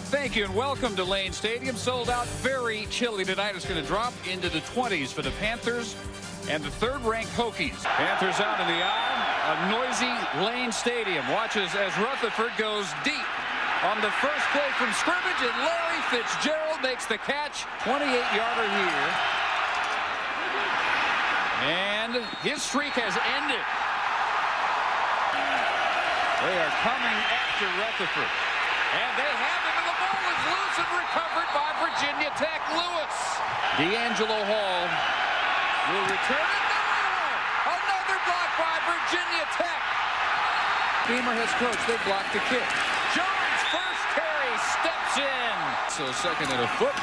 Thank you and welcome to Lane Stadium. Sold out, very chilly tonight. It's going to drop into the 20s for the Panthers and the third-ranked Hokies. Panthers out in the aisle of noisy Lane Stadium. Watches as Rutherford goes deep on the first play from scrimmage, and Larry Fitzgerald makes the catch. 28-yarder here. And his streak has ended. They are coming after Rutherford. And they have him, and the ball is loose and recovered by Virginia Tech. Lewis. D'Angelo Hall will return it. No! Another block by Virginia Tech. Beamer has coached. They blocked the kick. Jones' first carry steps in. So second and a foot.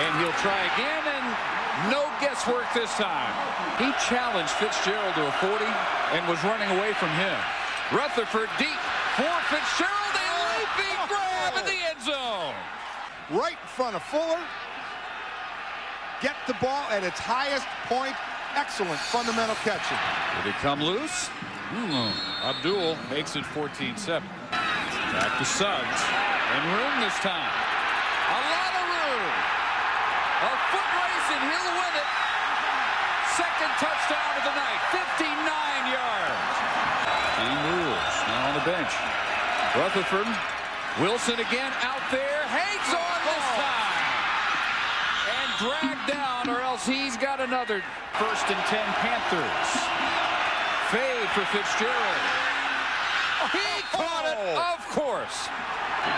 And he'll try again, and no guesswork this time. He challenged Fitzgerald to a 40 and was running away from him. Rutherford deep for Fitzgerald. A leaping grab in the end zone. Right in front of Fuller. Get the ball at its highest point. Excellent fundamental catching. Did it come loose? Abdul makes it 14-7. Back to Suggs. And room this time. A lot of room. A foot race and he'll win it. Second touchdown of the night. 59 yards. He moves. Now on the bench. Rutherford. Wilson again out there. Hangs on this time. And dragged down, or else he's got another. 1st and 10 Panthers. Fade for Fitzgerald. He caught it, of course.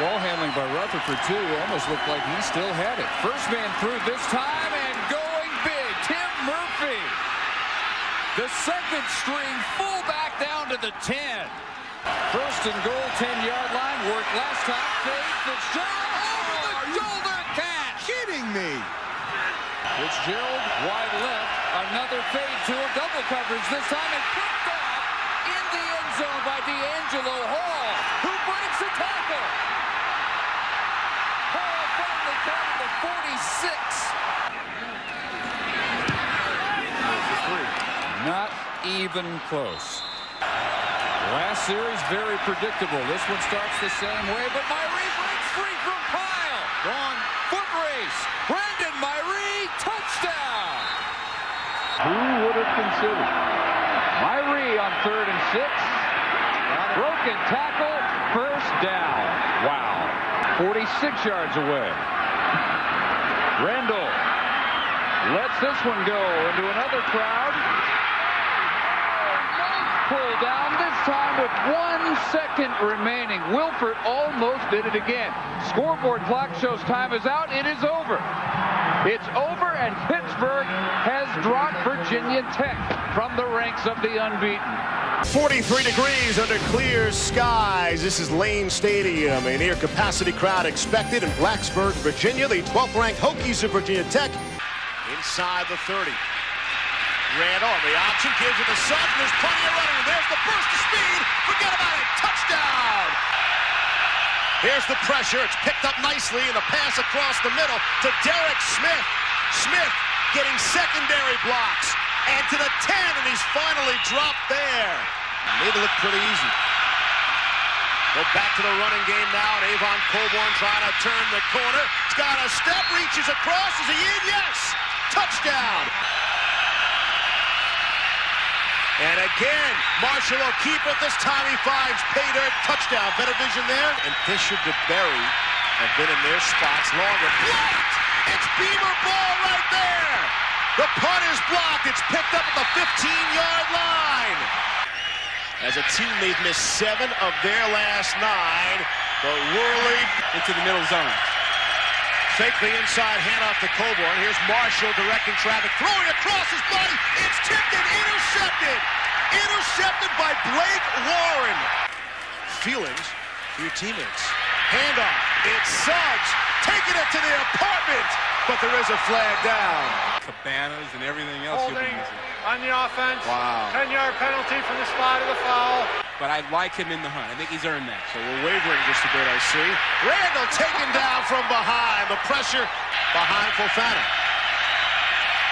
Ball handling by Rutherford, too. Almost looked like he still had it. First man through this time, and going big. Tim Murphy. The second string fullback down to the 10. First and goal, 10-yard line. Worked last time. Fade Fitzgerald over the shoulder catch. Kidding me. Fitzgerald wide left. Another fade to a double coverage this time, and picked off in the end zone by D'Angelo Hall, who breaks a tackle. Hall finally counted the 46. Not even close. Last series, very predictable. This one starts the same way, but Myrie breaks free from Kyle. Gone. Foot race. Brandon Myrie, touchdown. Who would have considered? Myrie on 3rd and 6. Broken tackle, first down. Wow. 46 yards away. Randall lets this one go into another crowd. Pull down, this time with 1 second remaining. Wilford almost did it again. Scoreboard clock shows time is out. It is over. It's over, and Pittsburgh has dropped Virginia Tech from the ranks of the unbeaten. 43 degrees under clear skies. This is Lane Stadium. A near capacity crowd expected in Blacksburg, Virginia. The 12th ranked Hokies of Virginia Tech. Inside the 30. Randall on the option, gives it to Suggs. There's plenty of running. There's the burst of speed. Forget about it. Touchdown. Here's the pressure. It's picked up nicely, and the pass across the middle to Derek Smith. Smith getting secondary blocks. And to the 10, and he's finally dropped there. Made it look pretty easy. Go back to the running game now, and Avon Coburn trying to turn the corner. He's got a step, reaches across. Is he in? Yes. Touchdown. And again, Marshall will keep it. This time he finds pay dirt. Touchdown. Better vision there. And Fisher DeBerry have been in their spots longer. Blocked! It's Beamer ball right there. The punt is blocked. It's picked up at the 15-yard line. As a team, they've missed 7 of their last 9. But Worley into the middle zone. Fake the inside handoff to Coburn. Here's Marshall directing traffic, throwing across his body. It's tipped and intercepted. Intercepted by Blake Warren. Feelings for your teammates. Handoff. It's Suggs taking it to the apartment, but there is a flag down. Cabanas and everything else. Holding on the offense. Wow. 10-yard penalty from the spot of the foul. But I like him in the hunt. I think he's earned that. So we're wavering just a bit, I see. Randall taken down from behind. The pressure behind Fofana.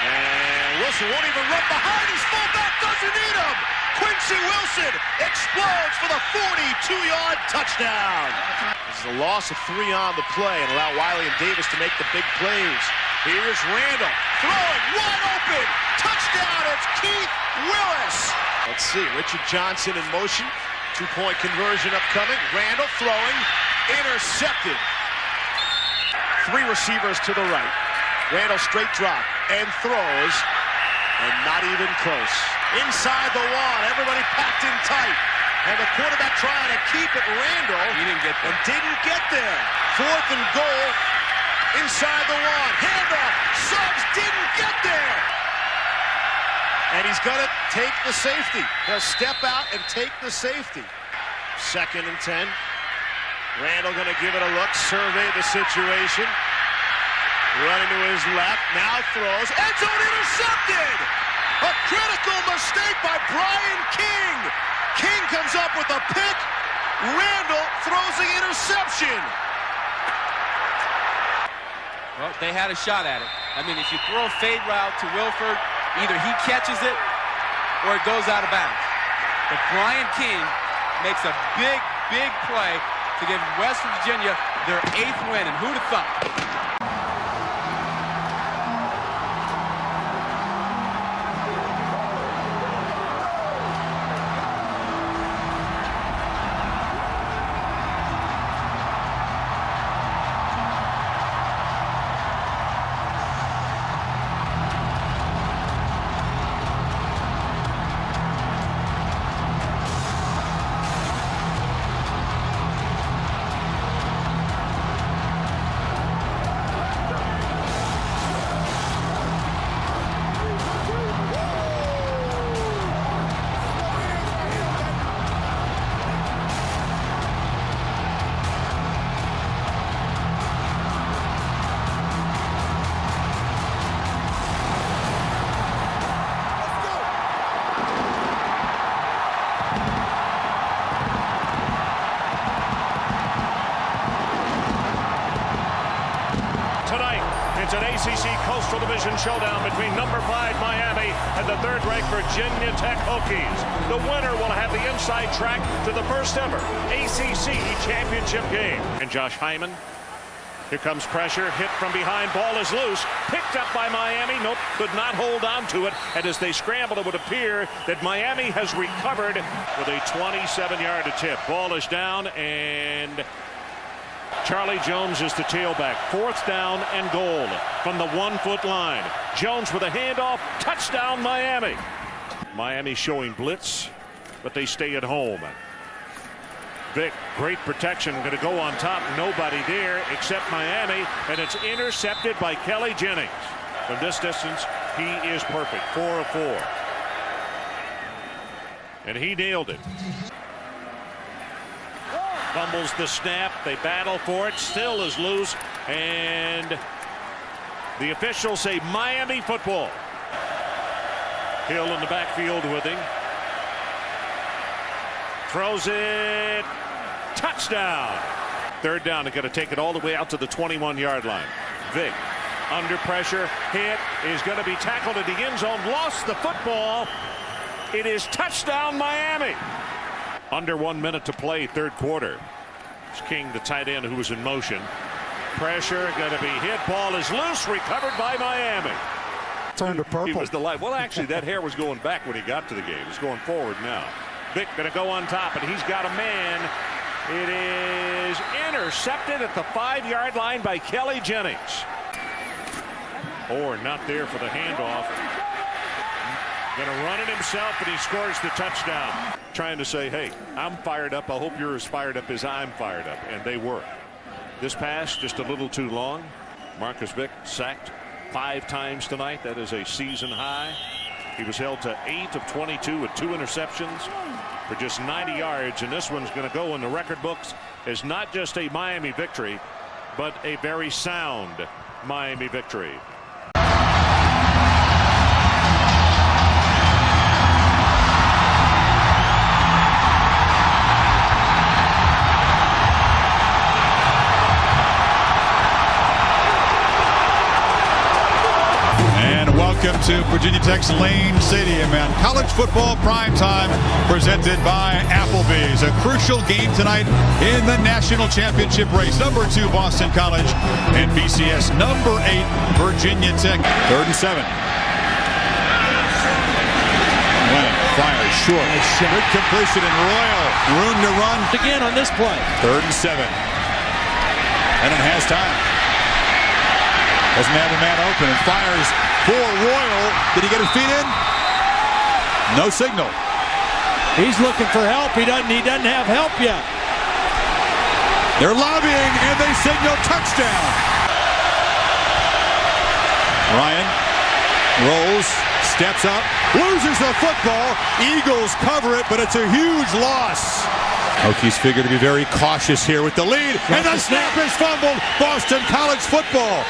And Wilson won't even run behind. His fullback doesn't need him. Quincy Wilson explodes for the 42-yard touchdown. This is a loss of 3 on the play and allow Wiley and Davis to make the big plays. Here's Randall throwing wide open. Touchdown, it's Keith Willis. Let's see, Richard Johnson in motion. 2-point conversion upcoming. Randall throwing, intercepted. 3 receivers to the right. Randall straight drop and throws, and not even close. Inside the one, everybody packed in tight. And the quarterback trying to keep it. Randall He didn't get there. and didn't get there. 4th and goal. Inside the one. Handoff. Suggs didn't get there. And he's going to take the safety. He'll step out and take the safety. 2nd and 10. Randall going to give it a look, survey the situation. Running to his left, now throws. End zone intercepted! A critical mistake by Brian King. King comes up with a pick. Randall throws the interception. Well, they had a shot at it. I mean, if you throw a fade route to Wilford, either he catches it or it goes out of bounds. But Brian King makes a big, big play to give West Virginia their 8th win, and who'd have thought? It's an ACC Coastal Division showdown between number 5 Miami and the 3rd-ranked Virginia Tech Hokies. The winner will have the inside track to the first ever ACC championship game. And Josh Hyman. Here comes pressure, hit from behind, ball is loose, picked up by Miami. Nope, could not hold on to it. And as they scramble, it would appear that Miami has recovered with a 27-yard attempt. Ball is down, and Charlie Jones is the tailback. 4th down and goal from the 1-foot line. Jones with a handoff. Touchdown, Miami. Miami showing blitz, but they stay at home. Vic, great protection, going to go on top. Nobody there except Miami, and it's intercepted by Kelly Jennings. From this distance, he is perfect. 4 of 4. And he nailed it. Fumbles the snap. They battle for it. Still is loose. And the officials say Miami football. Hill in the backfield with him. Throws it. Touchdown. 3rd down. They're going to take it all the way out to the 21-yard line. Vic under pressure. Hit is going to be tackled at the end zone. Lost the football. It is touchdown Miami. Under 1 minute to play, 3rd quarter. It's King, the tight end, who was in motion. Pressure going to be hit. Ball is loose. Recovered by Miami. Turned to purple. He was the light. Well, actually, that hair was going back when he got to the game. It's going forward now. Vic going to go on top, and he's got a man. It is intercepted at the 5-yard line by Kelly Jennings. Or not there for the handoff. Going to run it himself, and he scores the touchdown. Trying to say, hey, I'm fired up. I hope you're as fired up as I'm fired up. And they were. This pass just a little too long. Marcus Vick sacked 5 times tonight. That is a season high. He was held to 8 of 22 with 2 interceptions for just 90 yards. And this one's going to go in the record books as not just a Miami victory, but a very sound Miami victory. Welcome to Virginia Tech's Lane Stadium and college football primetime presented by Applebee's. A crucial game tonight in the national championship race. Number 2 Boston College and BCS number 8 Virginia Tech. 3rd and 7. Lennon fires short. Good completion and Royal. Room to run. Again on this play. 3rd and 7. Lennon has time. Doesn't have a man open and fires for Royal. Did he get his feet in? No signal. He's looking for help. He doesn't have help yet. They're lobbying and they signal touchdown. Ryan rolls, steps up, loses the football. Eagles cover it, but it's a huge loss. Hokies figure to be very cautious here with the lead, and the snap is fumbled. Boston College football.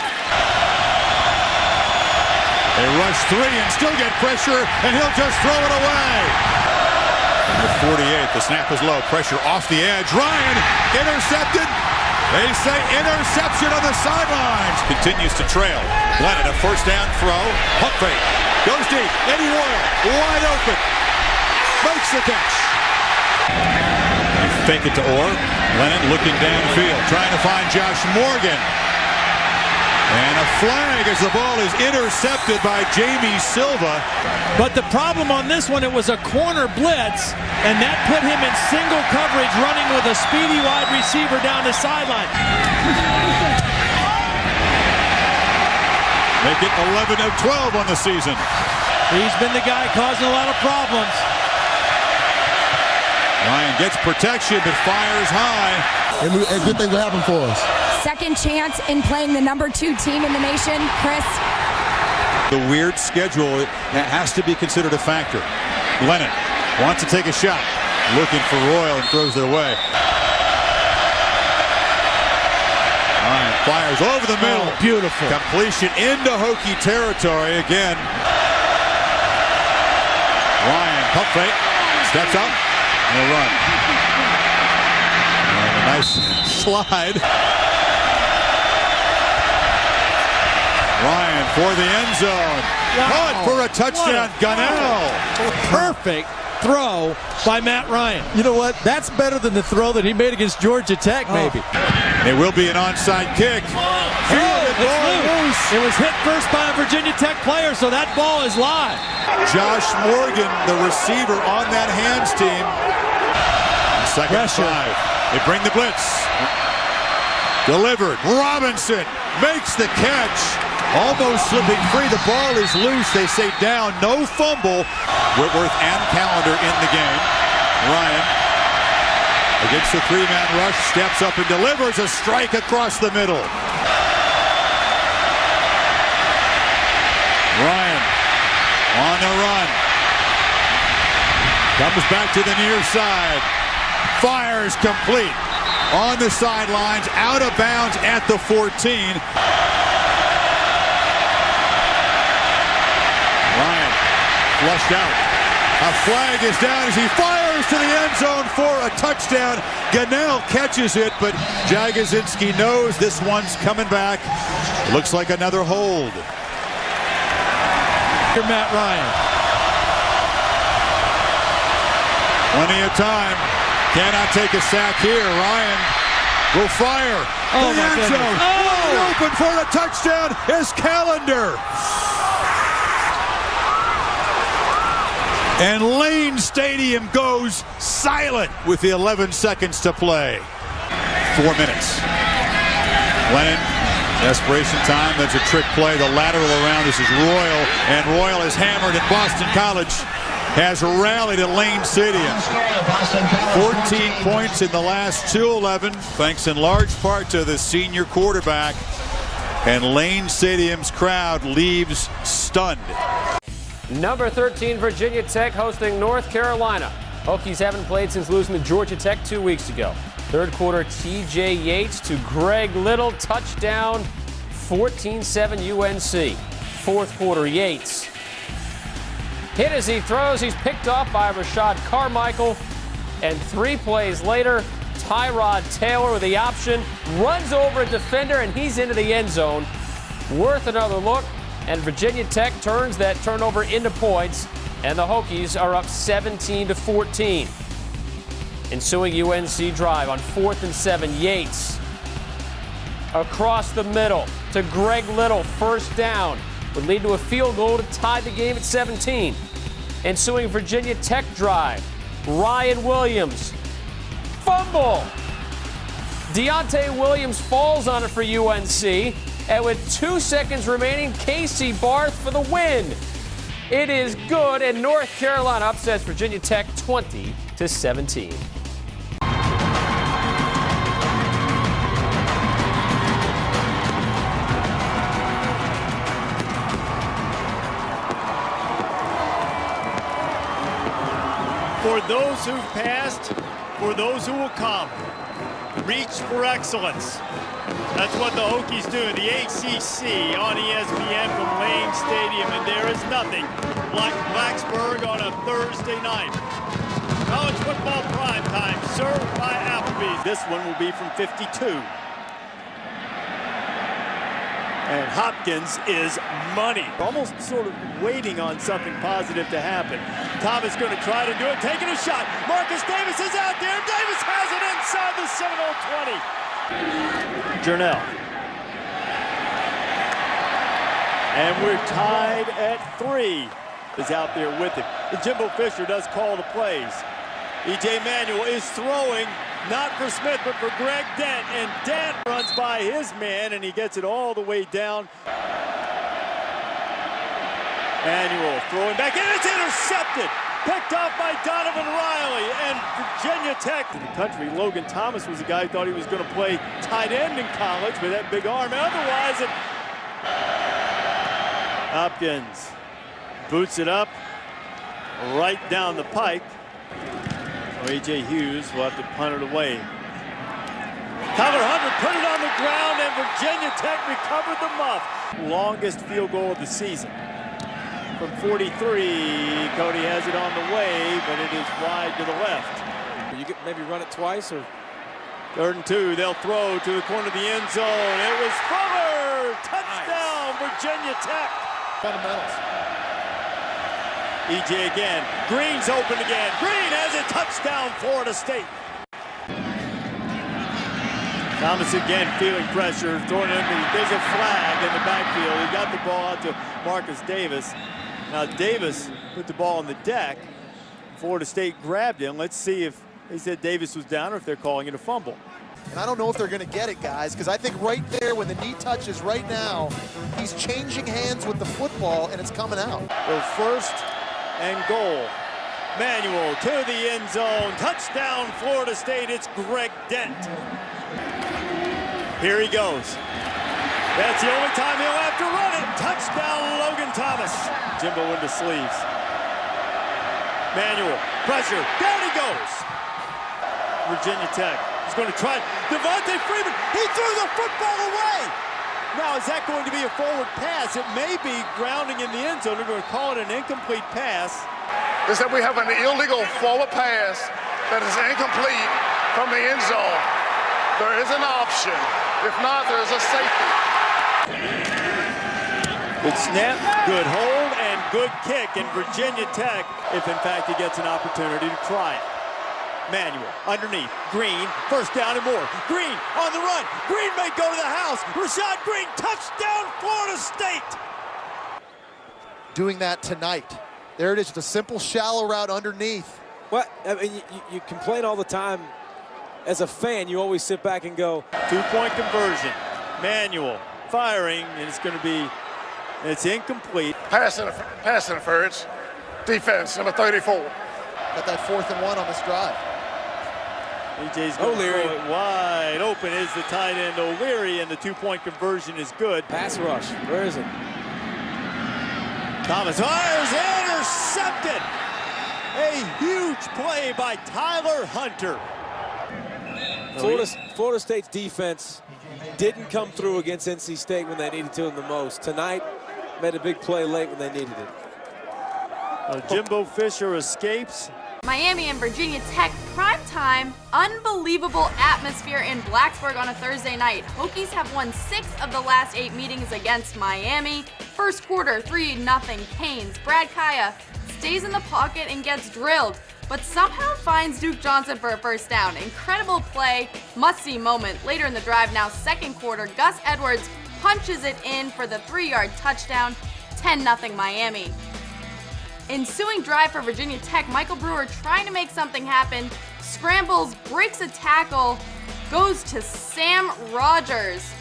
They rush 3 and still get pressure, and he'll just throw it away. Number 48, the snap is low, pressure off the edge. Ryan intercepted. They say interception on the sidelines. Continues to trail. Lennon, a first down throw. Pump fake. Goes deep. Eddie Royal wide open. Makes the catch. Fake it to Orr. Lennon looking downfield, trying to find Josh Morgan. And a flag as the ball is intercepted by Jamie Silva. But the problem on this one, it was a corner blitz, and that put him in single coverage running with a speedy wide receiver down the sideline. Make it 11 of 12 on the season. He's been the guy causing a lot of problems. Ryan gets protection but fires high. And good things will happen for us. Second chance in playing the number 2 team in the nation, Chris. The weird schedule has to be considered a factor. Lennon wants to take a shot. Looking for Royal and throws it away. Ryan fires over the middle. Oh, beautiful. Completion into Hokie territory again. Ryan pump fake. Steps up. And a run. And a nice slide. Ryan for the end zone. Caught for a touchdown. Gunnell. Perfect throw by Matt Ryan. You know what? That's better than the throw that he made against Georgia Tech, maybe. It will be an onside kick. It was hit first by a Virginia Tech player, so that ball is live. Josh Morgan, the receiver on that hands team. Second Pressure. 5. They bring the blitz. Delivered. Robinson makes the catch. Almost slipping free. The ball is loose. They say down. No fumble. Whitworth and Callender in the game. Ryan against the 3-man rush. Steps up and delivers a strike across the middle. Ryan on the run. Comes back to the near side. Fires complete on the sidelines, out of bounds at the 14. Ryan flushed out. A flag is down as he fires to the end zone for a touchdown. Gunnell catches it, but Jagosinski knows this one's coming back. Looks like another hold. Here, Matt Ryan. Plenty of time. Cannot take a sack here. Ryan will fire. Oh, the end zone. Wide open for a touchdown is Callender. And Lane Stadium goes silent with the 11 seconds to play. 4 minutes. Lennon, desperation time. That's a trick play. The lateral around. This is Royal. And Royal is hammered at Boston College. Has rallied at Lane Stadium. 14 points in the last 2-11, thanks in large part to the senior quarterback. And Lane Stadium's crowd leaves stunned. Number 13, Virginia Tech hosting North Carolina. Hokies haven't played since losing to Georgia Tech 2 weeks ago. Third quarter, T.J. Yates to Greg Little, touchdown, 14-7 UNC. Fourth quarter, Yates hit as he throws. He's picked off by Rashad Carmichael. And 3 plays later, Tyrod Taylor with the option, runs over a defender, and he's into the end zone. Worth another look. And Virginia Tech turns that turnover into points, and the Hokies are up 17-14. Ensuing UNC drive on 4th and 7, Yates across the middle to Greg Little, first down, would lead to a field goal to tie the game at 17. Ensuing Virginia Tech drive, Ryan Williams, fumble. Deontay Williams falls on it for UNC, and with 2 seconds remaining, Casey Barth for the win. It is good, and North Carolina upsets Virginia Tech 20-17. For those who've passed, for those who will come, reach for excellence. That's what the Hokies do in the ACC on ESPN from Lane Stadium, and there is nothing like Blacksburg on a Thursday night. College football prime time, served by Applebee's. This one will be from 52. And Hopkins is money. Almost sort of waiting on something positive to happen. Thomas going to try to do it, taking a shot. Marcus Davis is out there. Davis has it inside the Seminole 20. Jernell. And we're tied at 3. Is out there with him. And Jimbo Fisher does call the plays. E.J. Manuel is throwing, not for Smith, but for Greg Dent. And Dent runs by his man, and he gets it all the way down. Manuel throwing back, and it's intercepted. Picked off by Donovan Riley, and Virginia Tech. In the country, Logan Thomas was a guy who thought he was going to play tight end in college with that big arm. Otherwise, Hopkins boots it up right down the pike. A.J. Hughes will have to punt it away. Tyler Hunter put it on the ground, and Virginia Tech recovered the muff. Longest field goal of the season. From 43, Cody has it on the way, but it is wide to the left. You could maybe run it twice, or 3rd and 2. They'll throw to the corner of the end zone. It was Fuller! Touchdown, nice. Virginia Tech. Fundamentals. E.J. again. Green's open again. Green has a touchdown, Florida State. Thomas again feeling pressure, throwing it. There's a flag in the backfield. He got the ball out to Marcus Davis. Now Davis put the ball on the deck. Florida State grabbed him. Let's see if they said Davis was down or if they're calling it a fumble. And I don't know if they're going to get it, guys, because I think right there when the knee touches right now, he's changing hands with the football, and it's coming out. So 1st and goal. Manuel to the end zone. Touchdown, Florida State. It's Greg Dent. Here he goes. That's the only time he'll have to run it. Touchdown, Logan Thomas. Jimbo into sleeves. Manuel, pressure. Down he goes. Virginia Tech is going to try. Devontae Freeman, he threw the football away. Now, is that going to be a forward pass? It may be grounding in the end zone. They're going to call it an incomplete pass. Is that we have an illegal forward pass that is incomplete from the end zone. There is an option. If not, there is a safety. Good snap, good hold, and good kick. And Virginia Tech, if in fact he gets an opportunity to try it. Manuel underneath. Green, first down and more. Green on the run. Green may go to the house. Rashad Green, touchdown, Florida State. Doing that tonight. There it is, just a simple shallow route underneath. Well, I mean, you complain all the time. As a fan, you always sit back and go. 2-point conversion. Manuel firing, and it's going to be, it's incomplete. Pass interference. Defense, number 34. Got that 4th and 1 on this drive. EJ's going to throw it wide open is the tight end O'Leary, and the 2-point conversion is good. Pass rush. Where is it? Thomas fires, intercepted. A huge play by Tyler Hunter. Florida State's defense didn't come through against NC State when they needed to the most. Tonight, made a big play late when they needed it. Jimbo Fisher escapes. Miami and Virginia Tech primetime, unbelievable atmosphere in Blacksburg on a Thursday night. Hokies have won 6 of the last 8 meetings against Miami. First quarter, 3-0 Canes. Brad Kaya stays in the pocket and gets drilled, but somehow finds Duke Johnson for a first down. Incredible play, must-see moment. Later in the drive, now second quarter, Gus Edwards punches it in for the 3-yard touchdown, 10-0 Miami. Ensuing drive for Virginia Tech, Michael Brewer trying to make something happen, scrambles, breaks a tackle, goes to Sam Rogers.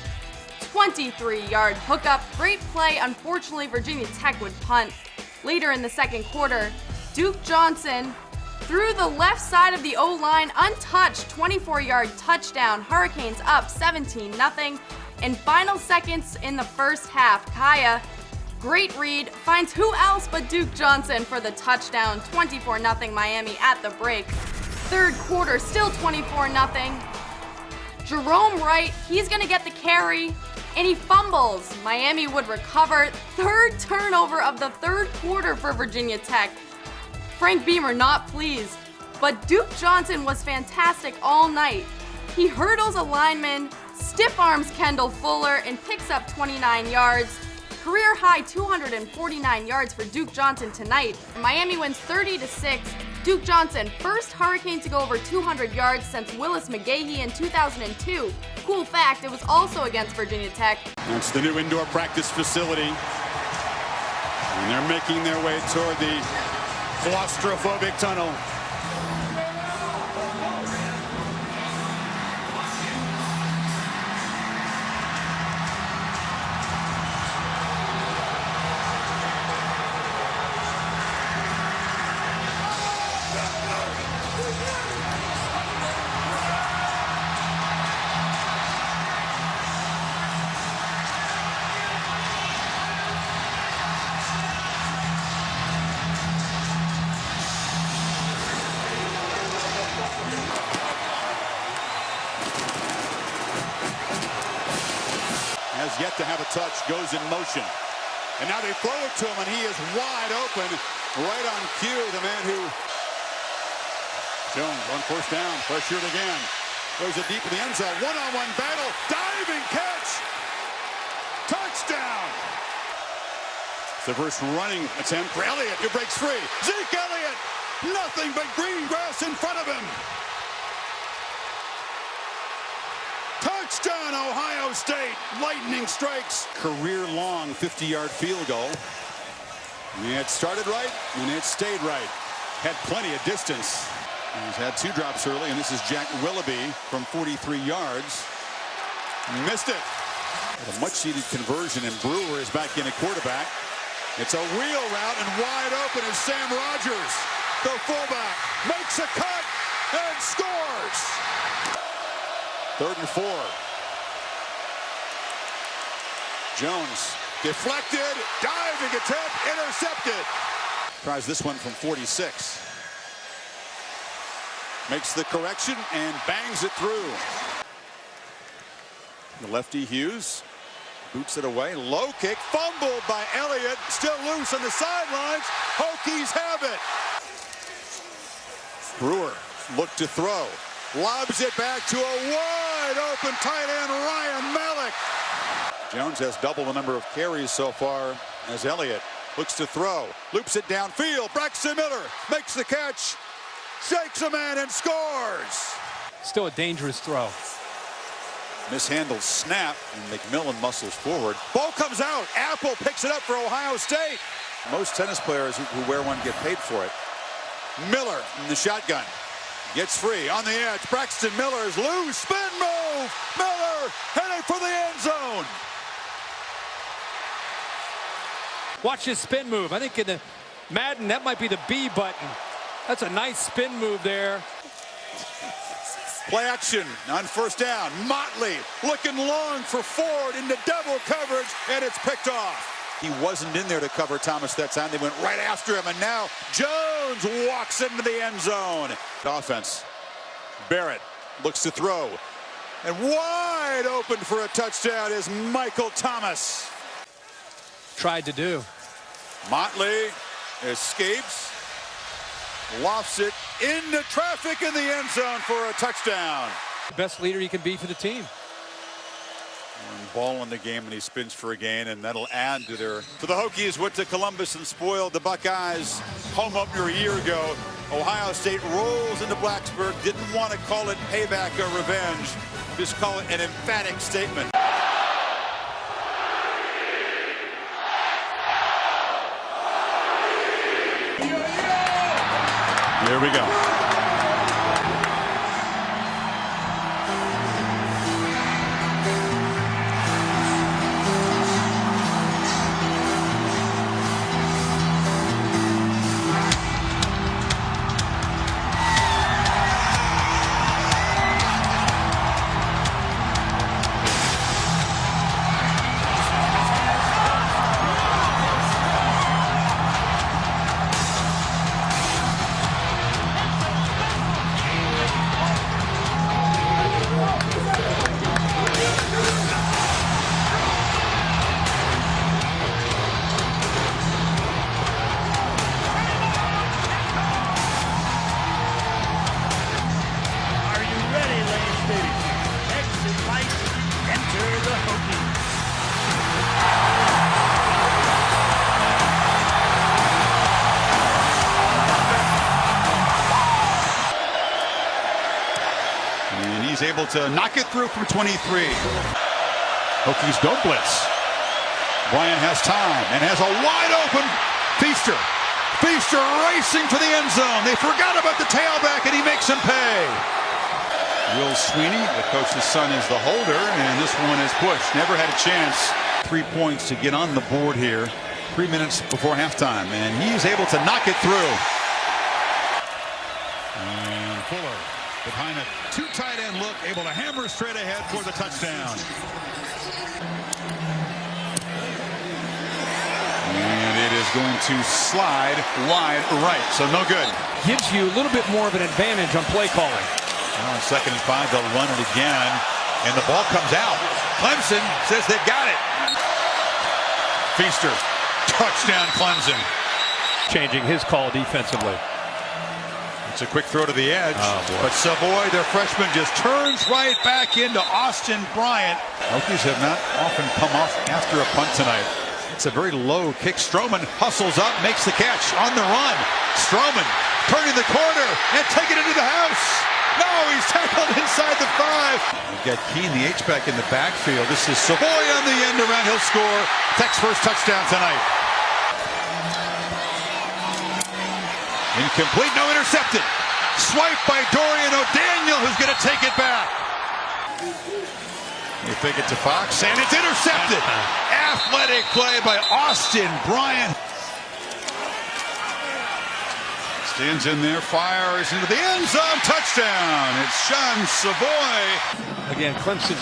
23-yard hookup, great play. Unfortunately, Virginia Tech would punt. Later in the second quarter, Duke Johnson through the left side of the O-line, untouched, 24-yard touchdown. Hurricanes up 17-0. In final seconds in the first half, Kaya, great read, finds who else but Duke Johnson for the touchdown. 24-0 Miami at the break. Third quarter, still 24-0. Jerome Wright, he's gonna get the carry, and he fumbles. Miami would recover. Third turnover of the third quarter for Virginia Tech. Frank Beamer not pleased, but Duke Johnson was fantastic all night. He hurdles a lineman, stiff arms Kendall Fuller, and picks up 29 yards. Career high 249 yards for Duke Johnson tonight. Miami wins 30-6. Duke Johnson, first Hurricane to go over 200 yards since Willis McGahee in 2002. Cool fact, it was also against Virginia Tech. That's the new indoor practice facility. And they're making their way toward the claustrophobic tunnel. Has yet to have a touch, goes in motion. And now they throw it to him, and he is wide open, right on cue. The man who... Jones on first down, pressured again. Throws it deep in the end zone. One-on-one battle, diving catch! Touchdown! It's the first running attempt for Elliott, who breaks free. Zeke Elliott, nothing but green grass in front of him. Touchdown, Ohio State. Lightning strikes. Career-long 50-yard field goal. And it started right, and it stayed right. Had plenty of distance. He's had 2 drops early, and this is Jack Willoughby from 43 yards. Missed it. A much-needed conversion, and Brewer is back in at quarterback. It's a wheel route, and wide open is Sam Rogers. The fullback makes a cut and scores. 3rd and 4. Jones deflected, diving attempt, intercepted. Tries this one from 46. Makes the correction and bangs it through. The lefty Hughes boots it away. Low kick, fumbled by Elliott, still loose on the sidelines. Hokies have it. Brewer looked to throw. Lobs it back to a wide-open tight end, Ryan Malik. Jones has double the number of carries so far as Elliott looks to throw. Loops it downfield. Braxton Miller makes the catch. Shakes a man and scores. Still a dangerous throw. Mishandled snap, and McMillan muscles forward. Ball comes out. Apple picks it up for Ohio State. Most tennis players who wear one get paid for it. Miller in the shotgun. Gets free on the edge. Braxton Miller is loose. Spin move. Miller heading for the end zone. Watch his spin move. I think in the Madden, that might be the B button. That's a nice spin move there. Play action on first down. Motley looking long for Ford into double coverage, and it's picked off. He wasn't in there to cover Thomas that time. They went right after him, and now Jones walks into the end zone. Offense. Barrett looks to throw. And wide open for a touchdown is Michael Thomas. Tried to do. Motley escapes. lofts it into traffic in the end zone for a touchdown. Best leader he can be for the team. Ball in the game, and he spins for a gain, and that'll add to their. So the Hokies went to Columbus and spoiled the Buckeyes home opener a year ago. Ohio State rolls into Blacksburg. Didn't want to call it payback or revenge. Just call it an emphatic statement. Here we go. Able to knock it through from 23. Hokies don't blitz. Bryant has time and has a wide open Feaster. Feaster racing to the end zone. They forgot about the tailback, and he makes him pay. Will Sweeney, the coach's son, is the holder, and this one is pushed. Never had a chance. 3 points to get on the board here. 3 minutes before halftime, and he's able to knock it through. And Fuller behind a two tight end look, able to hammer straight ahead for the touchdown. And it is going to slide wide right, so no good. Gives you a little bit more of an advantage on play calling. Now on 2nd and 5, they'll run it again, and the ball comes out. Clemson says they've got it. Feaster, touchdown Clemson. Changing his call defensively. It's a quick throw to the edge, but Savoy, their freshman, just turns right back into Austin Bryant. Hokies have not often come off after a punt tonight. It's a very low kick. Stroman hustles up, makes the catch on the run. Stroman turning the corner and taking it into the house. No, he's tackled inside the 5. We've got Keene, the H-back, in the backfield. This is Savoy on the end around. He'll score. Tech's first touchdown tonight. Incomplete, no, intercepted. Swipe by Dorian O'Daniel, who's going to take it back. They fake it to Fox, and it's intercepted. Athletic play by Austin Bryant. Stands in there, fires into the end zone, touchdown. It's Sean Savoy. Again, Clemson's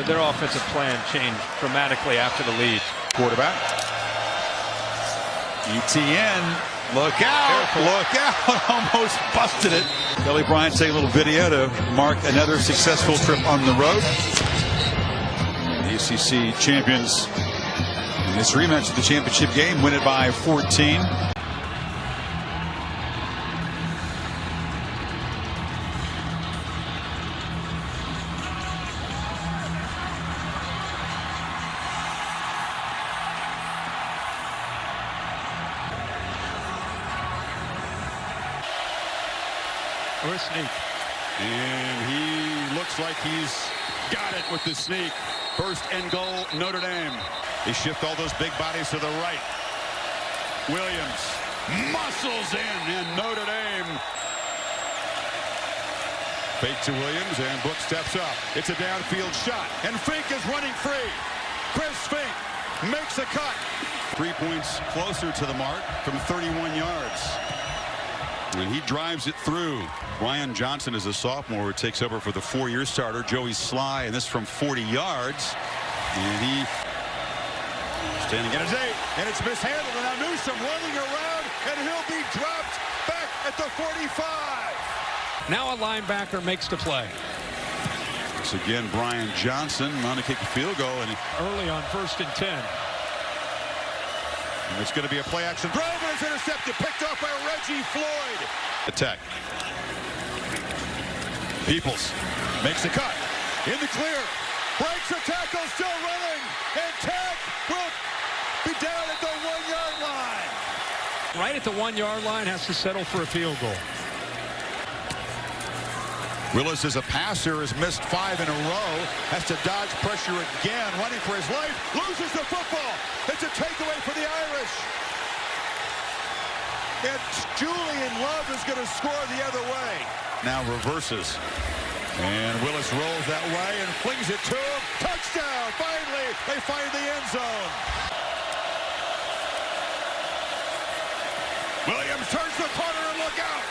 their offensive plan changed dramatically after the lead. Quarterback. ETN. Look out! Careful. Look out! Almost busted it. Kelly Bryant taking a little video to mark another successful trip on the road. The ACC champions in this rematch of the championship game win it by 14. Or a sneak. And he looks like he's got it with the sneak. First and goal, Notre Dame. They shift all those big bodies to the right. Williams muscles in, and Notre Dame. Fake to Williams, and Brooks steps up. It's a downfield shot, and Fink is running free. Chris Fink makes a cut. 3 points closer to the mark from 31 yards. And he drives it through. Brian Johnson is a sophomore who takes over for the 4-year starter, Joey Sly, and this from 40 yards. And he standing at his 8, and it's mishandled, and now Newsom running around, and he'll be dropped back at the 45. Now a linebacker makes the play. It's again Brian Johnson on to kick the field goal, and early on 1st and 10. And it's going to be a play action throw, but it's intercepted, picked off by Reggie Floyd. Attack. Peoples makes a cut. In the clear. Breaks the tackle, still running. And Tech will be down at the 1-yard line. Right at the 1-yard line, has to settle for a field goal. Willis, as a passer, has missed 5 in a row. Has to dodge pressure again, running for his life. Loses the football. It's a takeaway for the Irish. And Julian Love is going to score the other way. Now reverses. And Willis rolls that way and flings it to him. Touchdown! Finally, they find the end zone. Williams turns the corner and look out.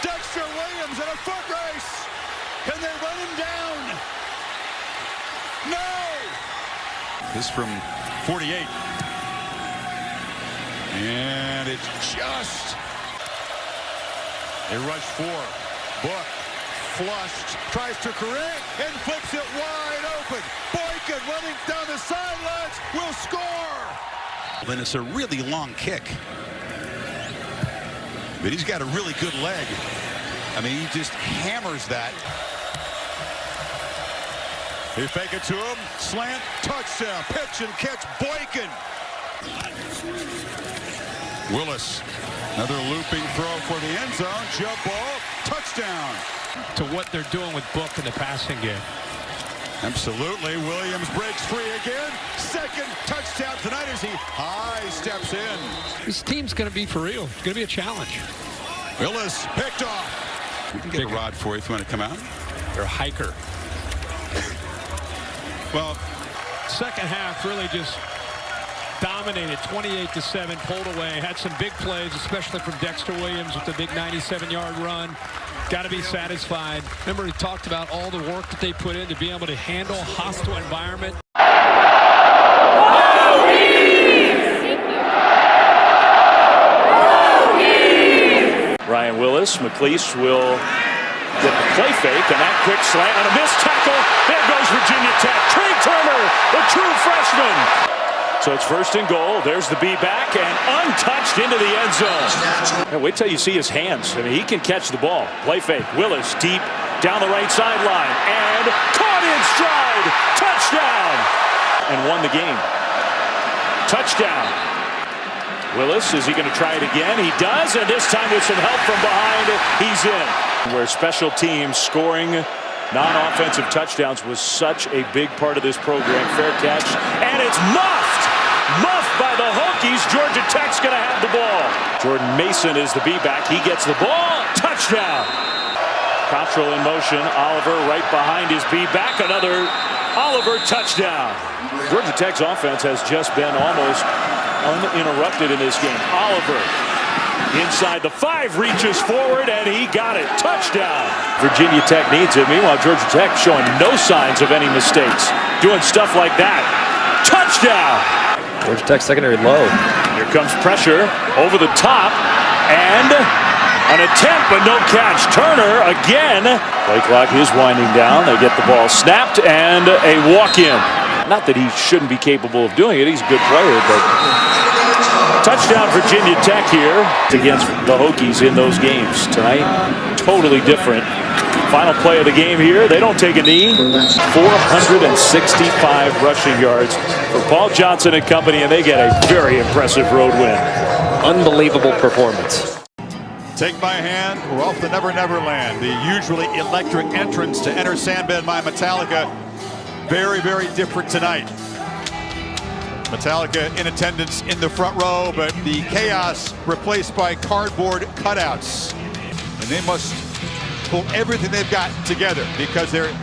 Dexter Williams in a foot race. Can they run him down? No! This from 48. And it's just. They rush 4. Book. Flushed. Tries to correct and flips it wide open. Boykin running down the sidelines will score. Then it's a really long kick. But he's got a really good leg. I mean, he just hammers that. They fake it to him. Slant, touchdown, pitch and catch, Boykin. Willis, another looping throw for the end zone. Jump ball, touchdown. To what they're doing with Book in the passing game. Absolutely. Williams breaks free again. Second touchdown tonight as he high steps in. This team's going to be for real. It's going to be a challenge. Willis picked off. We can get a rod for you if you want to come out. They're a hiker. Well, second half really just dominated. 28-7, pulled away. Had some big plays, especially from Dexter Williams with the big 97-yard run. Got to be satisfied. Remember, he talked about all the work that they put in to be able to handle a hostile environment. Ryan Willis, McLeese will get the play fake, and that quick slant on a missed tackle. There goes Virginia Tech. Trey Turner, the true freshman. So it's first and goal. There's the B-back and untouched into the end zone. Now wait till you see his hands. I mean, he can catch the ball. Play fake. Willis deep down the right sideline and caught in stride. Touchdown. And won the game. Touchdown. Willis, is he going to try it again? He does, and this time with some help from behind, he's in. Where special teams scoring non-offensive touchdowns was such a big part of this program. Fair catch, and it's muffed! Muffed by the Hokies. Georgia Tech's going to have the ball. Jordan Mason is the B-back. He gets the ball. Touchdown! Cottrell in motion. Oliver right behind his B-back. Another Oliver touchdown. Georgia Tech's offense has just been almost uninterrupted in this game. Oliver inside the 5, reaches forward, and he got it. Touchdown. Virginia Tech needs it. Meanwhile, Georgia Tech showing no signs of any mistakes. Doing stuff like that. Touchdown. Georgia Tech secondary low. Here comes pressure over the top, and an attempt, but no catch. Turner again. Play clock is winding down. They get the ball snapped, and a walk-in. Not that he shouldn't be capable of doing it. He's a good player, but touchdown Virginia Tech here against the Hokies in those games. Tonight, totally different. Final play of the game here. They don't take a knee. 465 rushing yards for Paul Johnson and company, and they get a very impressive road win. Unbelievable performance. Take my hand. We're off the Never Never Land. The usually electric entrance to enter Sandman by Metallica. Very, very different tonight. Metallica in attendance in the front row, but the chaos replaced by cardboard cutouts. And they must pull everything they've got together because they're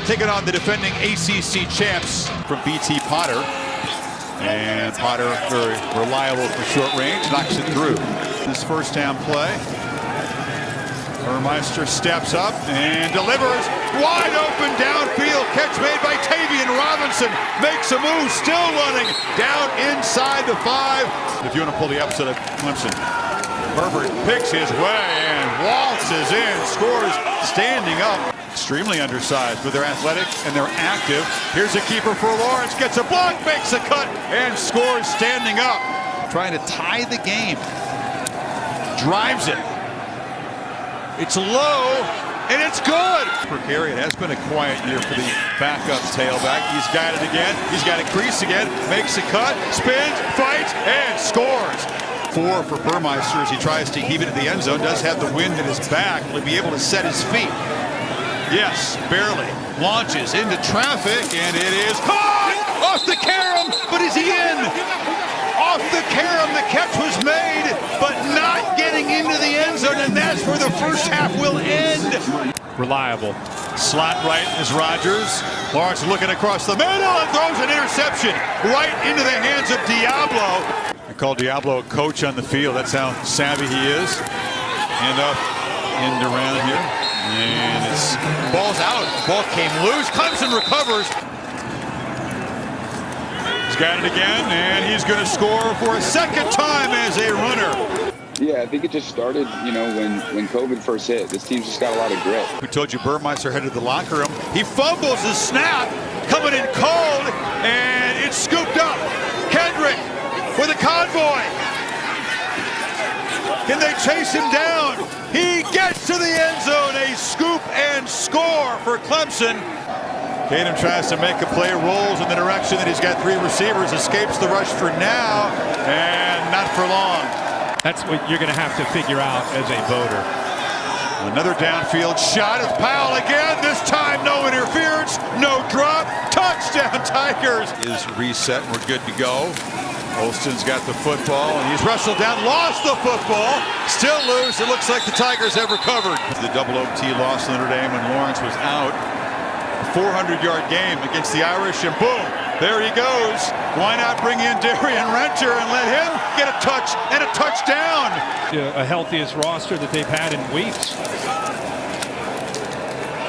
taking on the defending ACC champs from BT Potter. And Potter, very reliable for short range, knocks it through. This first down play. Burmeister steps up and delivers wide open downfield. Catch made by Tavian Robinson. Makes a move, still running down inside the 5. If you want to pull the upset of Clemson. Herbert picks his way and waltzes in, scores standing up. Extremely undersized, but they're athletic and they're active. Here's a keeper for Lawrence, gets a block, makes a cut, and scores standing up. trying to tie the game. Drives it. It's low, and it's good. For Carey, it has been a quiet year for the backup tailback. He's got it again. He's got a crease again. Makes a cut, spins, fights, and scores. 4 for Burmeister as he tries to heave it to the end zone. Does have the wind at his back. Will he be able to set his feet? Yes, barely. Launches into traffic, and it is caught off the carom, but is he in? Off the carom, the catch was made, but not getting into the end zone, and that's where the first half will end. Reliable. Slot right is Rodgers. Lawrence looking across the middle and throws an interception right into the hands of Diablo. I call Diablo a coach on the field. That's how savvy he is. Hand up, end around here. And it's ball's out. Ball came loose. Clemson recovers. He's got it again, and he's going to score for a second time as a runner. Yeah, I think it just started, when COVID first hit. This team's just got a lot of grit. We told you Burmeister headed to the locker room. He fumbles his snap, coming in cold, and it's scooped up. Kendrick with a convoy. Can they chase him down? He gets to the end zone. A scoop and score for Clemson. Tatum tries to make a play, rolls in the direction that he's got 3 receivers, escapes the rush for now, and not for long. That's what you're going to have to figure out as a voter. Another downfield shot of Powell again. This time no interference, no drop. Touchdown Tigers. Is reset. We're good to go. Holston's got the football, and he's wrestled down, lost the football, still loose. It looks like the Tigers have recovered. The double OT loss to Notre Dame when Lawrence was out. A 400-yard game against the Irish, and boom, there he goes. Why not bring in Darian Renter and let him get a touch and a touchdown? A healthiest roster that they've had in weeks.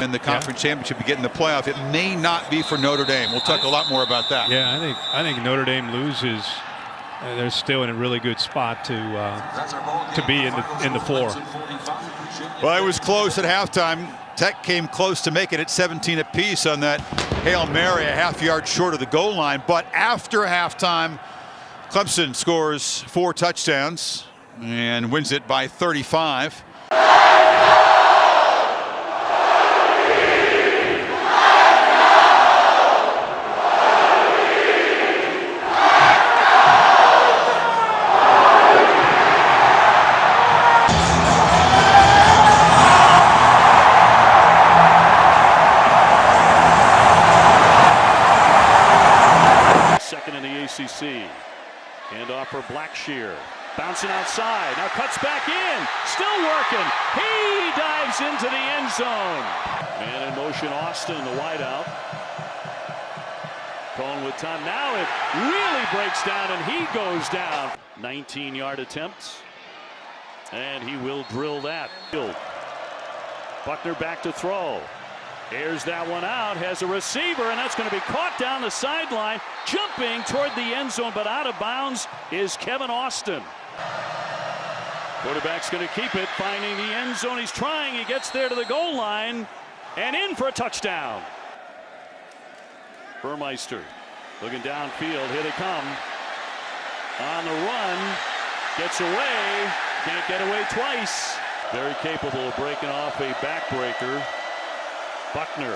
In the conference championship, to get in the playoff, it may not be for Notre Dame. We'll talk a lot more about that. Yeah, I think Notre Dame loses. They're still in a really good spot to be in the 4. Well, it was close at halftime. Tech came close to make it at 17 apiece on that Hail Mary, a half-yard short of the goal line. But after halftime, Clemson scores 4 touchdowns and wins it by 35. Handoff for Blackshear. Bouncing outside. Now cuts back in. Still working. He dives into the end zone. Man in motion, Austin, the wideout. Cohen with time. Now it really breaks down, and he goes down. 19-yard attempt. And he will drill that. Buckner back to throw. Airs that one out, has a receiver, and that's going to be caught down the sideline. Jumping toward the end zone, but out of bounds is Kevin Austin. Quarterback's going to keep it, finding the end zone. He's trying, he gets there to the goal line, and in for a touchdown. Burmeister looking downfield, here they come. On the run, gets away, can't get away twice. Very capable of breaking off a backbreaker. Buckner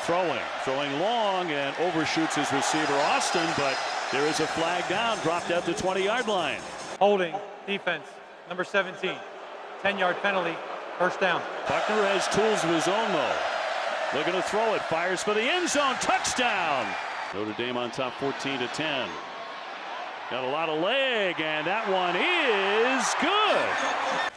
throwing long, and overshoots his receiver Austin, but there is a flag down, dropped at the 20-yard line. Holding defense, number 17, 10-yard penalty, first down. Buckner has tools of his own though. Looking to throw it, fires for the end zone, touchdown. Notre Dame on top 14-10. Got a lot of leg, and that one is good.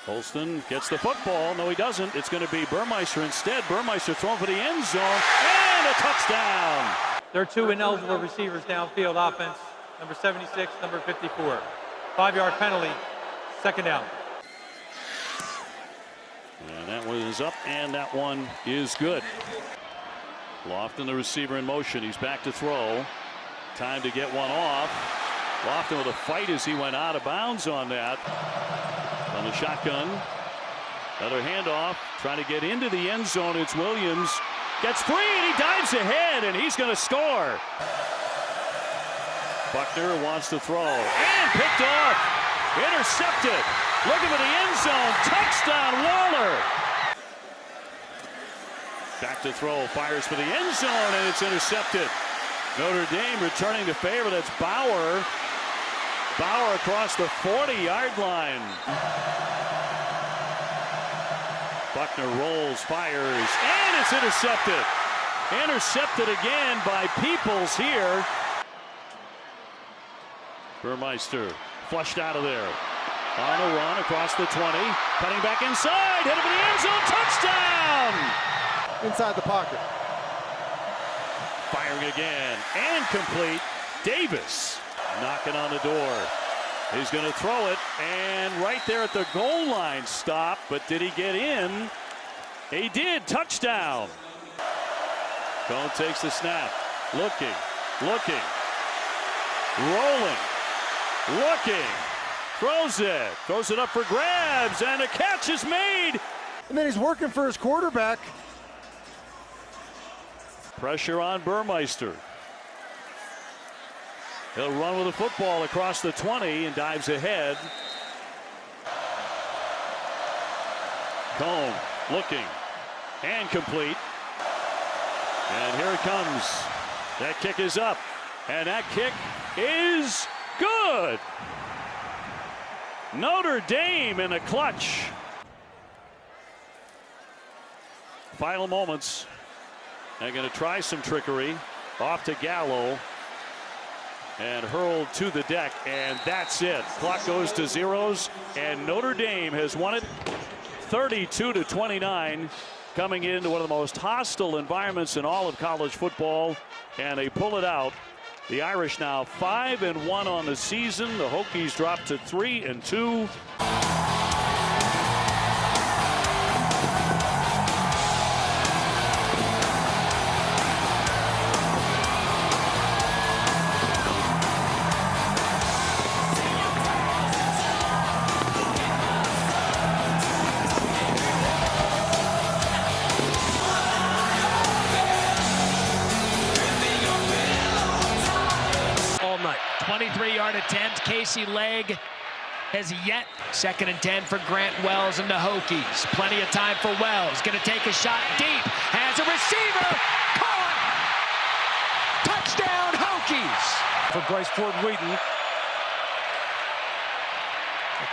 Holston gets the football. No, he doesn't. It's going to be Burmeister instead. Burmeister throwing for the end zone, and a touchdown. There are 2 ineligible receivers downfield offense, number 76, number 54. 5-yard penalty, second down. And that one is up, and that one is good. Lofton, the receiver, in motion. He's back to throw. Time to get one off. Lofton with a fight as he went out of bounds on that. On the shotgun. Another handoff. Trying to get into the end zone. It's Williams. Gets free, and he dives ahead, and he's going to score. Buckner wants to throw. And picked off. Intercepted. Looking for the end zone. Touchdown, Waller. Back to throw. Fires for the end zone, and it's intercepted. Notre Dame returning to favor. That's Bauer. Bauer across the 40-yard line. Buckner rolls, fires, and it's intercepted. Intercepted again by Peoples here. Burmeister flushed out of there. On a run across the 20. Cutting back inside. Headed for the end zone. Touchdown! Inside the pocket. Firing again. And complete. Davis knocking on the door. He's going to throw it. And right there at the goal line stop. But did he get in? He did. Touchdown. Cone takes the snap. Looking. Rolling. Looking. Throws it up for grabs. And a catch is made. And then he's working for his quarterback. Pressure on Burmeister. He'll run with the football across the 20 and dives ahead. Cone looking and complete. And here it comes. That kick is up. And that kick is good. Notre Dame in a clutch. Final moments. They're going to try some trickery. Off to Gallo. And hurled to the deck. And that's it. Clock goes to zeros. And Notre Dame has won it 32-29. Coming into one of the most hostile environments in all of college football. And they pull it out. The Irish now 5-1 on the season. The Hokies drop to 3-2. all night. 23-yard attempt. Casey Legg has yet. 2nd and 10 for Grant Wells and the Hokies. Plenty of time for Wells. Going to take a shot deep. Has a receiver. Caught. Touchdown Hokies. For Bryce Ford Wheaton.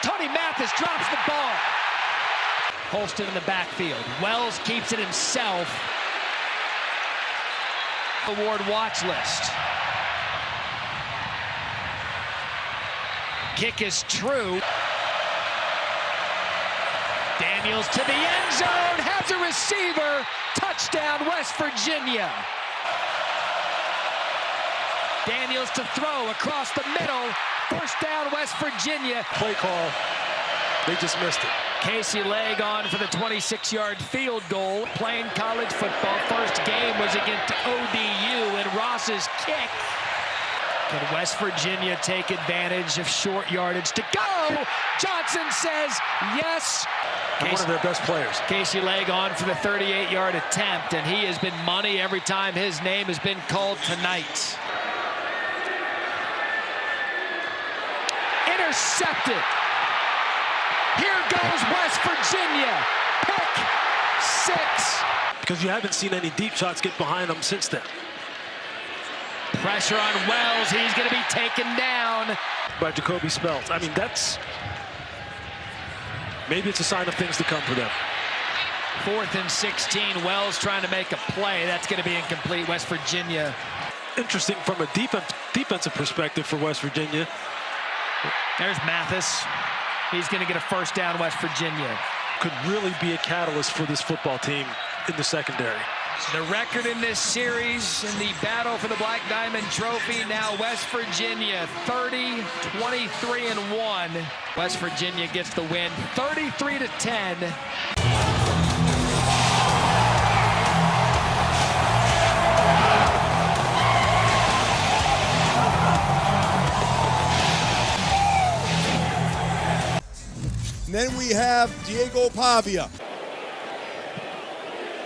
Tony Mathis drops the ball. Holston in the backfield. Wells keeps it himself. Award watch list. Kick is true. Daniels to the end zone. Has a receiver. Touchdown West Virginia. Daniels to throw across the middle. First down West Virginia. Play call. They just missed it. Casey Legg on for the 26-yard field goal. Playing college football. First game was against ODU, and Ross's kick. Can West Virginia take advantage of short yardage to go? Johnson says yes. One of their best players. Casey Legg on for the 38-yard attempt, and he has been money every time his name has been called tonight. Intercepted. Here goes West Virginia. Pick 6. Because you haven't seen any deep shots get behind them since then. Pressure on Wells. He's going to be taken down by Jacoby Spells. I mean, maybe it's a sign of things to come for them. 4th and 16. Wells trying to make a play. That's going to be incomplete. West Virginia. Interesting from a defensive perspective for West Virginia. There's Mathis. He's going to get a first down, West Virginia. Could really be a catalyst for this football team in the secondary. The record in this series in the battle for the Black Diamond Trophy, now West Virginia 30, 23-1. West Virginia gets the win 33-10. And then we have Diego Pavia.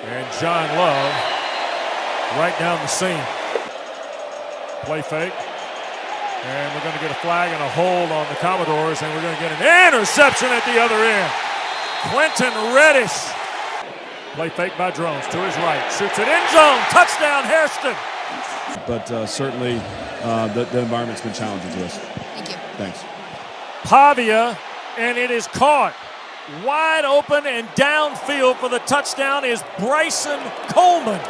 And John Love right down the seam. Play fake. And we're going to get a flag and a hold on the Commodores, and we're going to get an interception at the other end. Quentin Reddish. Play fake by Drones to his right. Shoots it end zone. Touchdown, Hairston. But certainly the environment's been challenging to us. Thank you. Thanks. Pavia, and it is caught. Wide open and downfield for the touchdown is Bryson Coleman.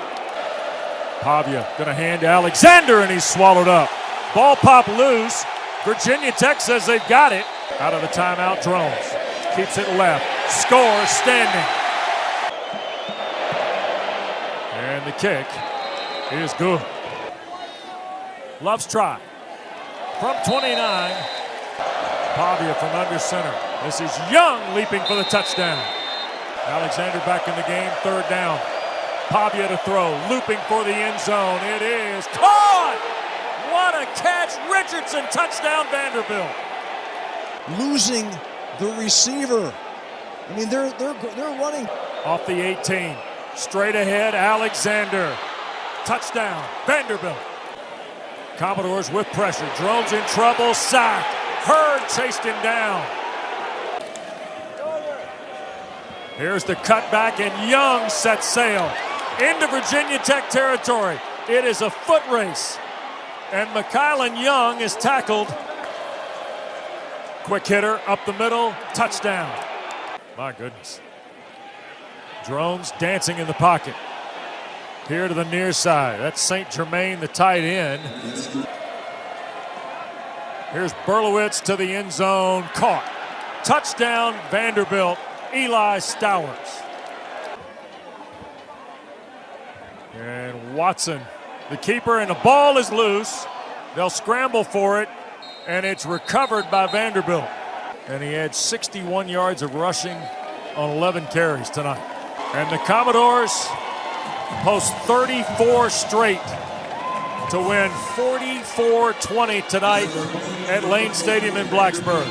Pavia going to hand to Alexander, and he's swallowed up. Ball pop loose. Virginia Tech says they've got it. Out of the timeout, Drones. Keeps it left. Score standing. And the kick is good. Love's try. From 29. Pavia from under center. This is Young leaping for the touchdown. Alexander back in the game, third down. Pavia to throw, looping for the end zone. It is caught! What a catch! Richardson, touchdown, Vanderbilt. Losing the receiver. I mean, they're running. Off the 18, straight ahead, Alexander. Touchdown, Vanderbilt. Commodores with pressure. Drones in trouble, sacked. Hurd chased him down. Here's the cutback, and Young sets sail into Virginia Tech territory. It is a foot race, and McKylan Young is tackled. Quick hitter up the middle, touchdown. My goodness. Drones dancing in the pocket. Here to the near side. That's St. Germain, the tight end. Here's Berlowitz to the end zone. Caught. Touchdown, Vanderbilt. Eli Stowers. And Watson, the keeper, and the ball is loose. They'll scramble for it, and it's recovered by Vanderbilt. And he had 61 yards of rushing on 11 carries tonight. And the Commodores post 34 straight to win 44-20 tonight at Lane Stadium in Blacksburg.